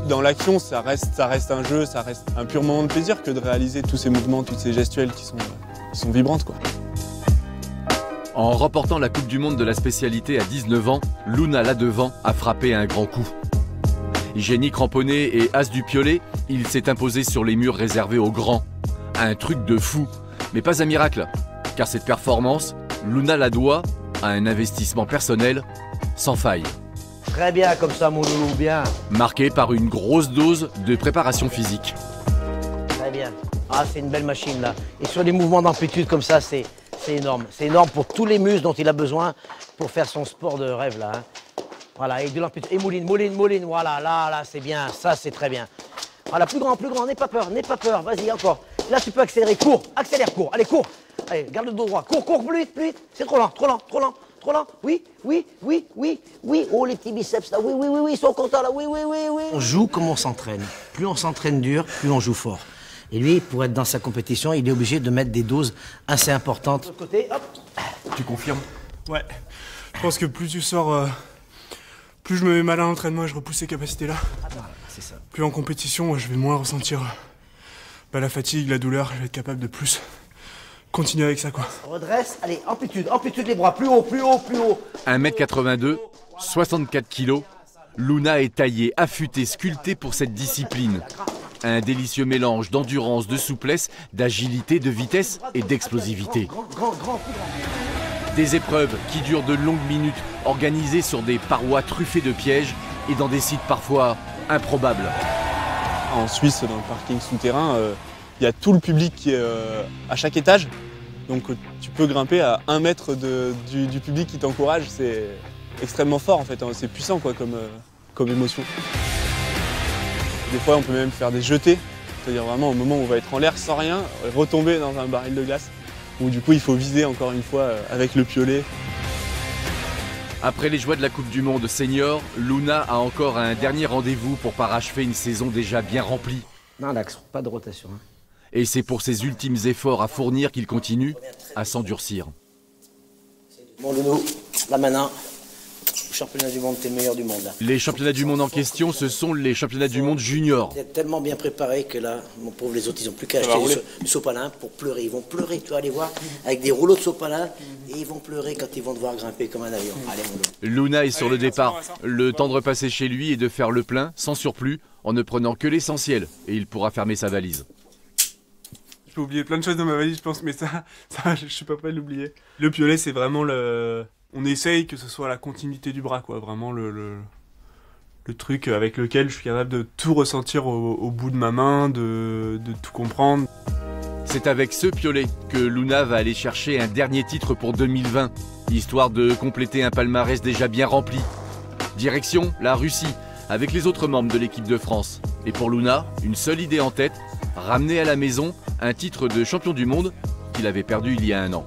dans l'action, ça reste un jeu, ça reste un pur moment de plaisir que de réaliser tous ces mouvements, toutes ces gestuelles qui sont vibrantes, quoi. En remportant la Coupe du Monde de la spécialité à 19 ans, Luna Ladevant a frappé un grand coup. Génie cramponné et as du piolet, il s'est imposé sur les murs réservés aux grands. Un truc de fou, mais pas un miracle, car cette performance, Luna la doit à un investissement personnel sans faille. Très bien comme ça, mon loulou, bien. Marqué par une grosse dose de préparation physique. Très bien. Ah, c'est une belle machine là. Et sur des mouvements d'amplitude comme ça, c'est énorme. C'est énorme pour tous les muscles dont il a besoin pour faire son sport de rêve là. Hein. Voilà, et de l'amplitude. Et mouline, voilà, là, c'est bien, ça c'est très bien. Voilà, plus grand, n'aie pas peur, vas-y, encore. Là, tu peux accélérer, cours, accélère, cours, allez, cours. Allez, garde le dos droit, cours, plus vite, c'est trop lent. Oui, oh les petits biceps là, oui, ils sont contents là, oui. On joue comme on s'entraîne. Plus on s'entraîne dur, plus on joue fort. Et lui, pour être dans sa compétition, il est obligé de mettre des doses assez importantes. De l'autre côté, hop. Tu confirmes? Ouais, je pense que plus tu sors, plus je me mets mal à l'entraînement et je repousse ces capacités-là. C'est ça. Plus en compétition, je vais moins ressentir la fatigue, la douleur, je vais être capable de plus continuer avec ça, quoi. Redresse, allez, amplitude les bras, plus haut. 1m82, 64 kg, Luna est taillée, affûtée, sculptée pour cette discipline. Un délicieux mélange d'endurance, de souplesse, d'agilité, de vitesse et d'explosivité. Des épreuves qui durent de longues minutes, organisées sur des parois truffées de pièges et dans des sites parfois improbables. En Suisse, dans le parking souterrain, il y a tout le public qui est à chaque étage. Donc tu peux grimper à 1 mètre du public qui t'encourage. C'est extrêmement fort en fait, hein. C'est puissant quoi, comme émotion. Des fois on peut même faire des jetés, c'est-à-dire vraiment au moment où on va être en l'air sans rien, retomber dans un baril de glace. Où du coup il faut viser encore une fois avec le piolet. Après les joies de la Coupe du Monde senior, Luna a encore un dernier rendez-vous pour parachever une saison déjà bien remplie. Non, l'axe, pas de rotation. Hein. Et c'est pour ses ultimes efforts à fournir qu'il continue à s'endurcir. Bon Loulou, là maintenant, championnat du monde, t'es le meilleur du monde là. Les championnats du monde en question, ce sont les championnats du monde junior. T'es tellement bien préparé que là, mon pauvre, les autres, ils ont plus qu'à acheter du sopalin pour pleurer. Ils vont pleurer, tu vas aller voir, avec des rouleaux de sopalin, et ils vont pleurer quand ils vont devoir grimper comme un avion. Allez mon Loulou. Luna est sur le départ. Le temps de repasser chez lui et de faire le plein, sans surplus, en ne prenant que l'essentiel. Et il pourra fermer sa valise. Je peux oublier plein de choses dans ma valise, je pense, mais ça je suis pas prêt de l'oublier. Le piolet, c'est vraiment on essaye que ce soit la continuité du bras, quoi. Vraiment le truc avec lequel je suis capable de tout ressentir au bout de ma main, de tout comprendre. C'est avec ce piolet que Luna va aller chercher un dernier titre pour 2020, histoire de compléter un palmarès déjà bien rempli. Direction la Russie, avec les autres membres de l'équipe de France. Et pour Luna, une seule idée en tête, ramener à la maison un titre de champion du monde qu'il avait perdu il y a 1 an.